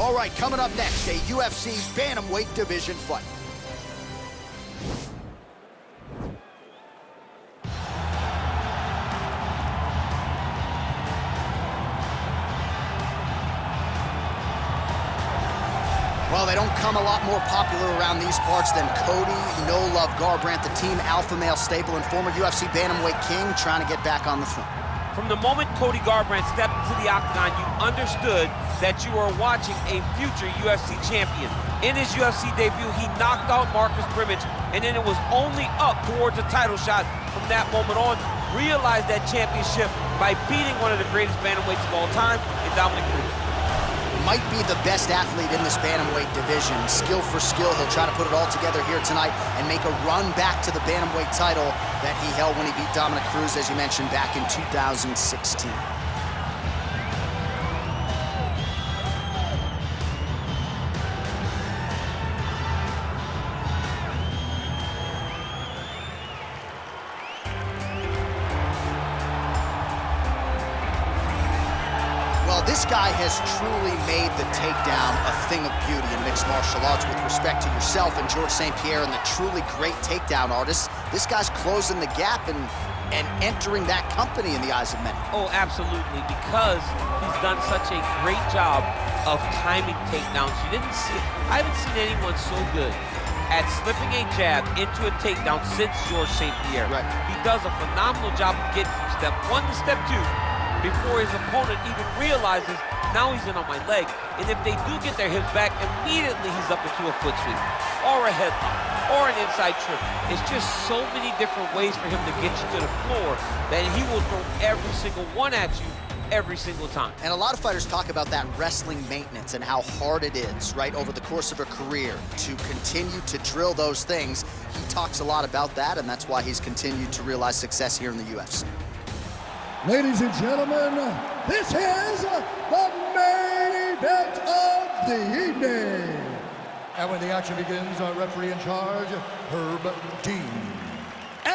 All right, coming up next, a UFC Bantamweight division fight. Well, they don't come a lot more popular around these parts than Cody No Love Garbrandt, the team alpha male staple and former UFC Bantamweight king, trying to get back on the throne. From the moment Cody Garbrandt stepped into the octagon, you understood that you were watching a future UFC champion. In his UFC debut, he knocked out Marcus Brimage, and then it was only up towards a title shot from that moment on. Realized that championship by beating one of the greatest bantamweights of all time in Dominic Cruz. Might be the best athlete in this bantamweight division. Skill for skill, he'll try to put it all together here tonight and make a run back to the bantamweight title that he held when he beat Dominic Cruz, as you mentioned, back in 2016. This guy has truly made the takedown a thing of beauty in mixed martial arts with respect to yourself and George St. Pierre and the truly great takedown artists. This guy's closing the gap and entering that company in the eyes of many. Oh, absolutely, because he's done such a great job of timing takedowns. I haven't seen anyone so good at slipping a jab into a takedown since George St. Pierre. Right. He does a phenomenal job of getting from step one to step two before his opponent even realizes, now he's in on my leg. And if they do get their hips back, immediately he's up into a foot sweep, or a headlock, or an inside trip. It's just so many different ways for him to get you to the floor that he will throw every single one at you every single time. And a lot of fighters talk about that wrestling maintenance and how hard it is, right, over the course of a career to continue to drill those things. He talks a lot about that, and that's why he's continued to realize success here in the UFC. Ladies and gentlemen, this is the main event of the evening. And when the action begins, our referee in charge, Herb Dean. And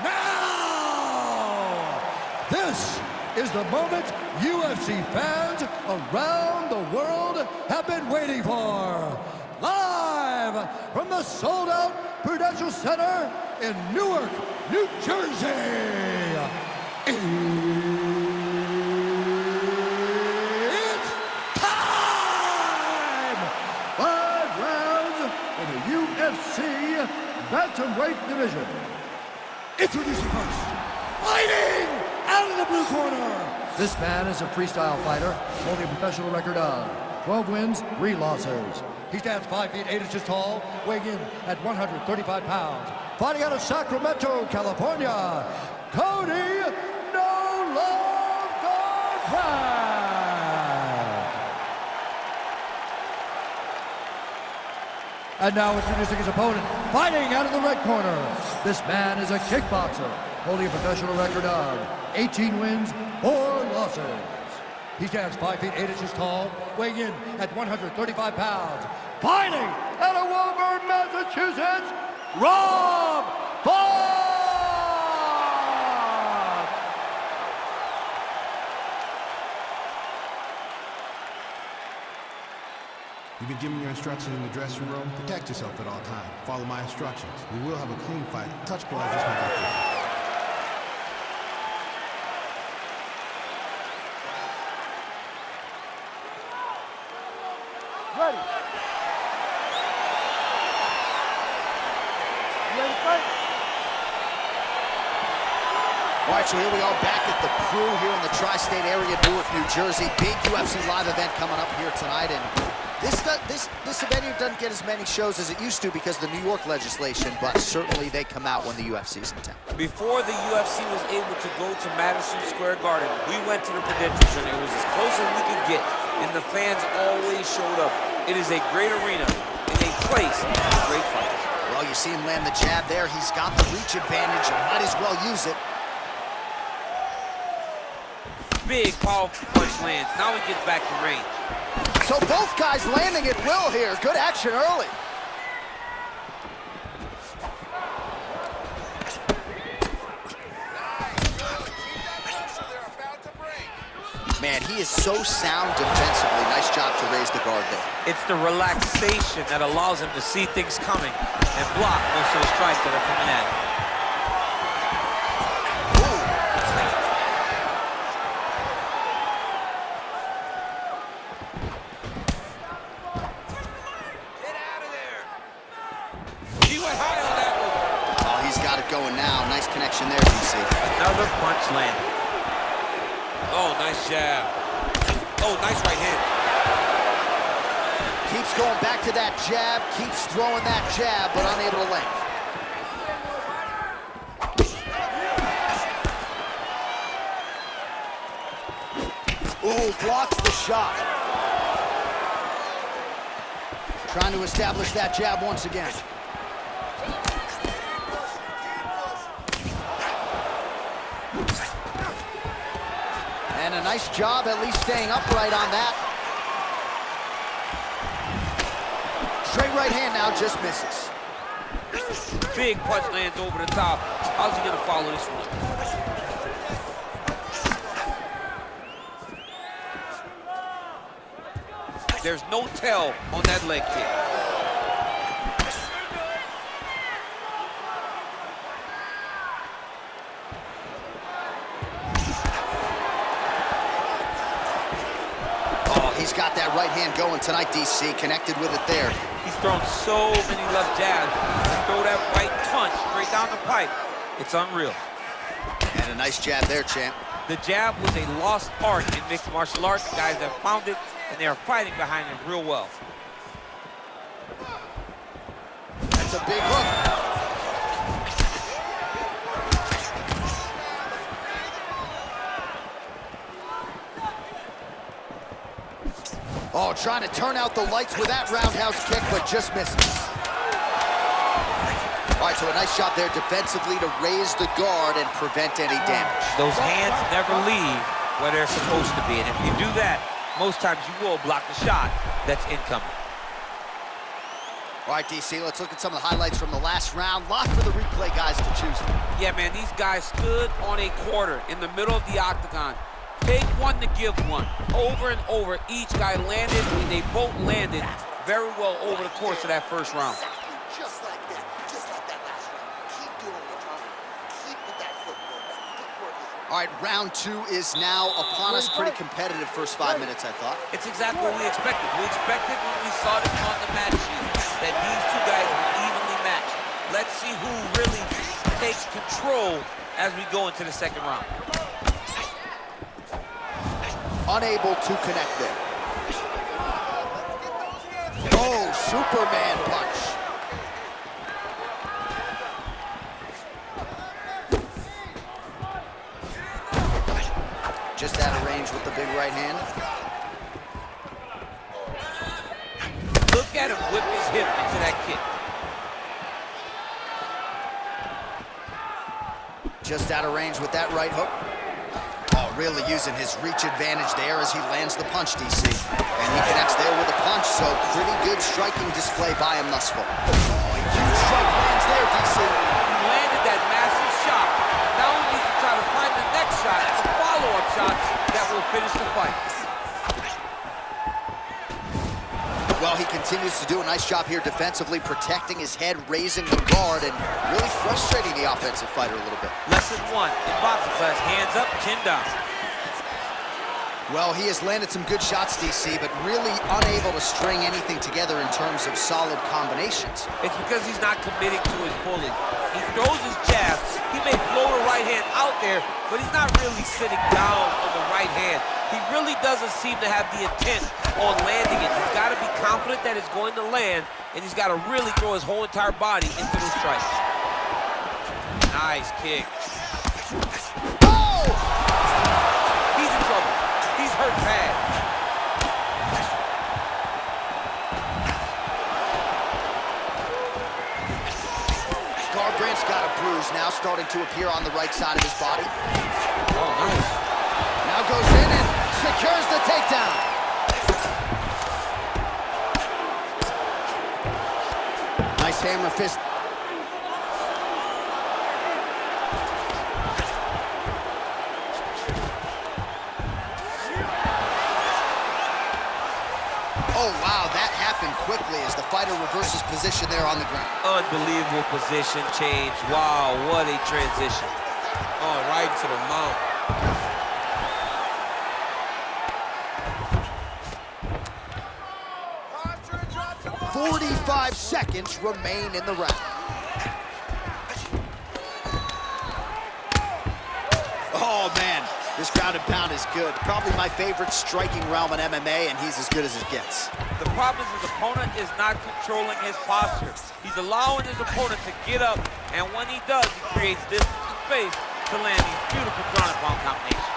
now, this is the moment UFC fans around the world have been waiting for. Live from the sold-out Prudential Center in Newark, New Jersey. It's time! 5 rounds in the UFC Bantamweight division. Introducing first, fighting out of the blue corner. This man is a freestyle fighter, holding a professional record of 12 wins, 3 losses. He stands 5 feet 8 inches tall, weighing in at 135 pounds. Fighting out of Sacramento, California, Cody No Love Garbrandt. And now introducing his opponent, fighting out of the red corner. This man is a kickboxer, holding a professional record of 18 wins, 4 losses. He stands 5 feet 8 inches tall, weighing in at 135 pounds. Fighting out of Woburn, Massachusetts, Rob Font! You've been given your instructions in the dressing room. Protect yourself at all times. Follow my instructions. We will have a clean fight. Touch gloves, this might be. Ready. Ready to fight? All right, so here we are back at the Crew here in the tri-state area, Newark, New Jersey. Big UFC live event coming up here tonight, and this event here doesn't get as many shows as it used to because of the New York legislation, but certainly they come out when the UFC's in town. Before the UFC was able to go to Madison Square Garden, we went to the Prudential Center. It was as close as we could get, and the fans always showed up. It is a great arena and a place for great fights. Well, you see him land the jab there. He's got the reach advantage. You might as well use it. Big, powerful punch lands. Now he gets back to range. So both guys landing at will here. Good action early. Man, he is so sound defensively. Nice job to raise the guard there. It's the relaxation that allows him to see things coming and block most of the strikes that are coming at him. Get out of there. He went high on that one. Oh, he's got it going now. Nice connection there, DC. Another punch landed. Oh, nice jab. Oh, nice right hand. Keeps going back to that jab, keeps throwing that jab, but unable to land. Ooh, blocks the shot. Trying to establish that jab once again. And a nice job at least staying upright on that. Straight right hand now, just misses. Big punch lands over the top. How's he gonna follow this one? There's no tell on that leg kick. Oh, he's got that right hand going tonight, DC. Connected with it there. He's thrown so many left jabs. Throw that right punch straight down the pipe. It's unreal. And a nice jab there, champ. The jab was a lost art in mixed martial arts. Guys have found it, and they are fighting behind it real well. That's a big hook. Oh, trying to turn out the lights with that roundhouse kick, but just misses. All right, so a nice shot there defensively to raise the guard and prevent any damage. Those hands never leave where they're supposed to be, and if you do that, most times you will block the shot that's incoming. All right, DC, let's look at some of the highlights from the last round. Lot for the replay guys to choose from. Yeah, man, these guys stood on a quarter in the middle of the octagon. Take one to give one. Over and over, each guy landed, and they both landed very well over the course of that first round. Just like that. Just like that last round. Keep doing it, Tommy. Keep with that footwork. That footwork is... All right, round two is now upon us. Pretty competitive first 5 minutes, I thought. It's exactly what we expected. We expected when we saw this on the match sheet that these two guys were evenly matched. Let's see who really takes control as we go into the second round. Unable to connect there. Oh, Superman punch. Just out of range with the big right hand. Look at him whip his hip into that kick. Just out of range with that right hook. Oh, really using his reach advantage there as he lands the punch, DC. And he connects there with a punch, so pretty good striking display by him thus far. Oh, a huge strike lands there, DC. He landed that massive shot. Now he needs to try to find the next shot, the follow-up shots that will finish the fight. Well, he continues to do a nice job here defensively, protecting his head, raising the guard, and really frustrating the offensive fighter a little bit. Lesson one in boxing class, hands up, chin down. Well, he has landed some good shots, DC, but really unable to string anything together in terms of solid combinations. It's because he's not committing to his pulling. He throws his jabs. He may float a right hand out there, but he's not really sitting down on the right hand. He really doesn't seem to have the intent on landing it. He's got to be confident that it's going to land, and he's got to really throw his whole entire body into the strike. Nice kick. Oh! He's in trouble. He's hurt bad. Garbrandt's got a bruise now starting to appear on the right side of his body. Oh, nice. Now goes in and secures the takedown. Nice hammer fist. Oh, wow, that happened quickly as the fighter reverses position there on the ground. Unbelievable position change. Wow, what a transition. Oh, right to the mount. 45 seconds remain in the round. Oh, man, this ground and pound is good. Probably my favorite striking realm in MMA, and he's as good as it gets. The problem is his opponent is not controlling his posture. He's allowing his opponent to get up, and when he does, he creates distance and space to land these beautiful ground and pound combinations.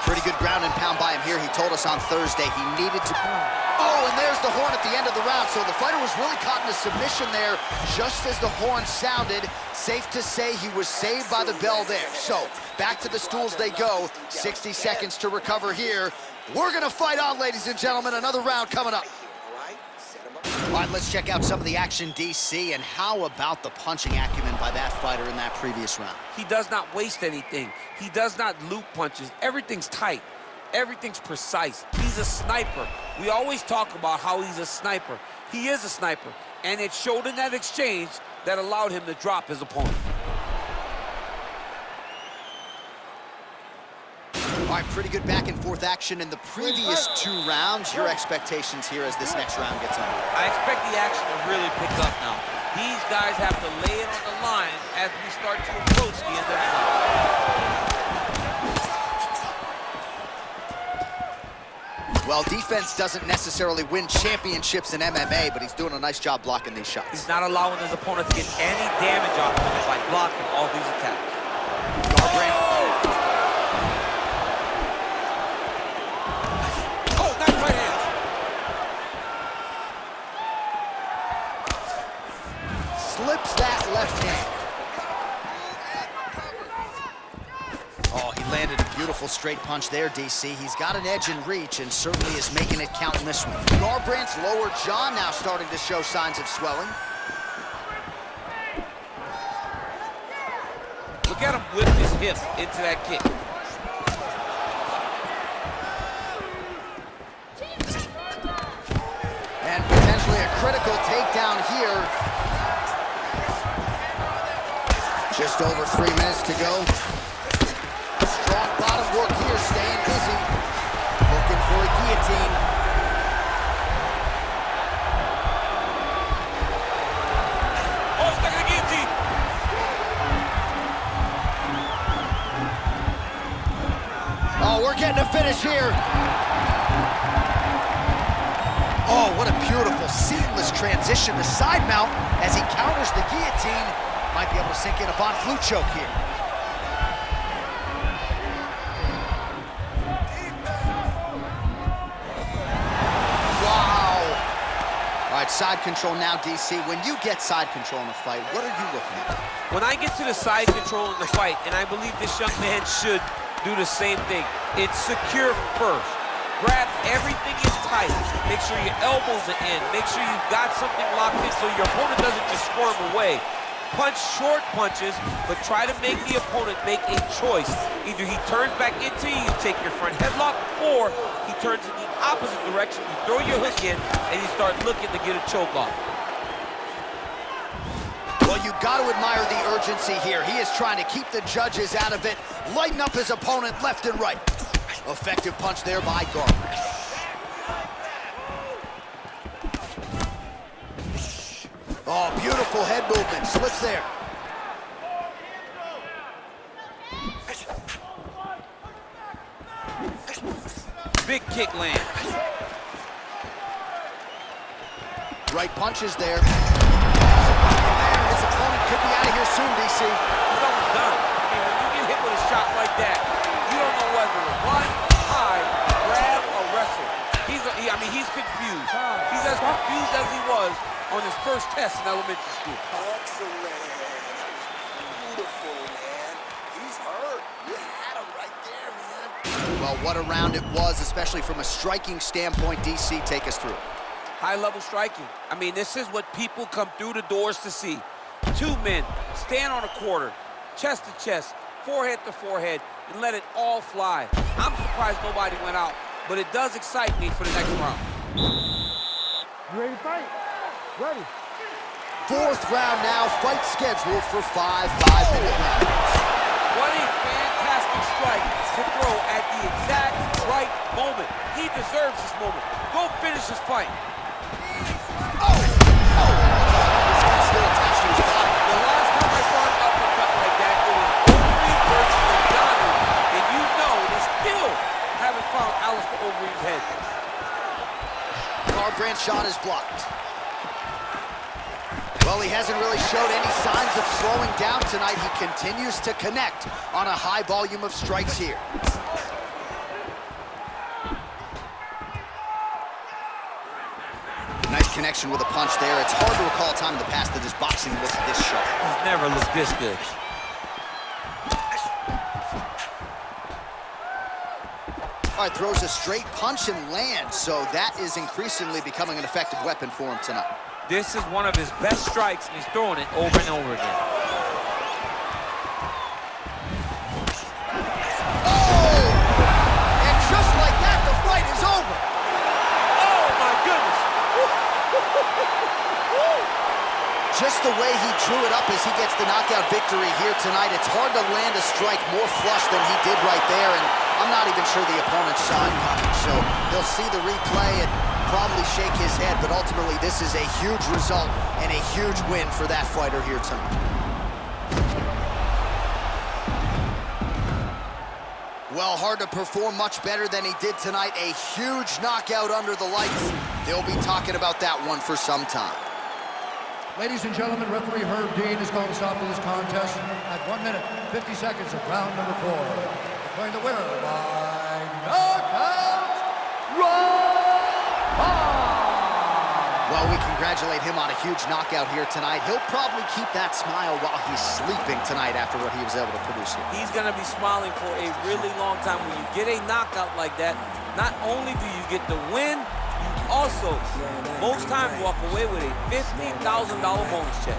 Pretty good ground and pound by him here. He told us on Thursday he needed to... Oh, and there's the horn at the end of the round. So the fighter was really caught in a submission there just as the horn sounded. Safe to say he was saved by the bell there. So back to the stools they go. 60 seconds to recover here. We're going to fight on, ladies and gentlemen. Another round coming up. All right, let's check out some of the action, DC, and how about the punching acumen by that fighter in that previous round? He does not waste anything. He does not loop punches. Everything's tight. Everything's precise. He's a sniper. We always talk about how he's a sniper. He is a sniper, and it showed in that exchange that allowed him to drop his opponent. All right, pretty good back and forth action in the previous two rounds. Your expectations here as this next round gets underway? I expect the action to really pick up now. These guys have to lay it on the line as we start to approach the end of the round. Well, defense doesn't necessarily win championships in MMA, but he's doing a nice job blocking these shots. He's not allowing his opponent to get any damage off of him by blocking all these attacks. Oh, nice right hand. Slips that left hand. Oh, he landed a beautiful straight punch there, DC. He's got an edge in reach and certainly is making it count in this one. Garbrandt's lower jaw now starting to show signs of swelling. Look at him whip his hip into that kick. And potentially a critical takedown here. Just over 3 minutes to go. Strong bottom work here, staying busy. Looking for a guillotine. Oh, stuck in the guillotine. Oh, we're getting a finish here. Oh, what a beautiful, seamless transition to side mount as he counters the guillotine. Might be able to sink in a Von Flue choke here. Wow. All right, side control now, DC. When you get side control in a fight, what are you looking at? When I get to the side control in the fight, and I believe this young man should do the same thing, it's secure first. Grab everything in tight. Make sure your elbows are in. Make sure you've got something locked in so your opponent doesn't just squirm away. Punch short punches, but try to make the opponent make a choice. Either he turns back into you, you take your front headlock, or he turns in the opposite direction, you throw your hook in, and you start looking to get a choke off. Well, you got to admire the urgency here. He is trying to keep the judges out of it, lighten up his opponent left and right. Effective punch there by Garbrandt. Oh, beautiful head movement, slips there. Big kick land. Right punches there. His opponent could be out of here soon, DC. He's almost done. I mean, when you get hit with a shot like that, you don't know whether to run, hide, grab, or wrestle. He's confused. He's as confused as he was on his first test in elementary school. Excellent. Beautiful, man. He's hurt. You had him right there, man. Well, what a round it was, especially from a striking standpoint. DC, take us through. High-level striking. I mean, this is what people come through the doors to see. Two men stand on a quarter, chest to chest, forehead to forehead, and let it all fly. I'm surprised nobody went out, but it does excite me for the next round. You ready to fight? Ready. Fourth round now, fight scheduled for 5 5-minute rounds. What a fantastic strike to throw at the exact right moment. He deserves this moment. Go finish this fight. Oh! This guy's still attached to his body. The last time I saw an uppercut like that, it was Overeem versus Ngannou. And you know they still haven't found Alistair Overeem's head. Garbrandt shot is blocked. Well, he hasn't really showed any signs of slowing down tonight. He continues to connect on a high volume of strikes here. Nice connection with a punch there. It's hard to recall a time in the past that his boxing looked this sharp. He's never looked this good. All right, throws a straight punch and lands, so that is increasingly becoming an effective weapon for him tonight. This is one of his best strikes, and he's throwing it over and over again. Oh! And just like that, the fight is over. Oh, my goodness. Just the way he drew it up as he gets the knockout victory here tonight, it's hard to land a strike more flush than he did right there, and I'm not even sure the opponent saw it coming, so he'll see the replay and probably shake his head, but ultimately this is a huge result and a huge win for that fighter here tonight. Well, hard to perform much better than he did tonight. A huge knockout under the lights. They'll be talking about that one for some time. Ladies and gentlemen, referee Herb Dean has called a stop to this contest at 1 minute, 50 seconds of round number 4. Declaring the winner by knockout, Well, we congratulate him on a huge knockout here tonight. He'll probably keep that smile while he's sleeping tonight after what he was able to produce here. He's going to be smiling for a really long time. When you get a knockout like that, not only do you get the win, you also, most times, walk away with a $50,000 bonus check.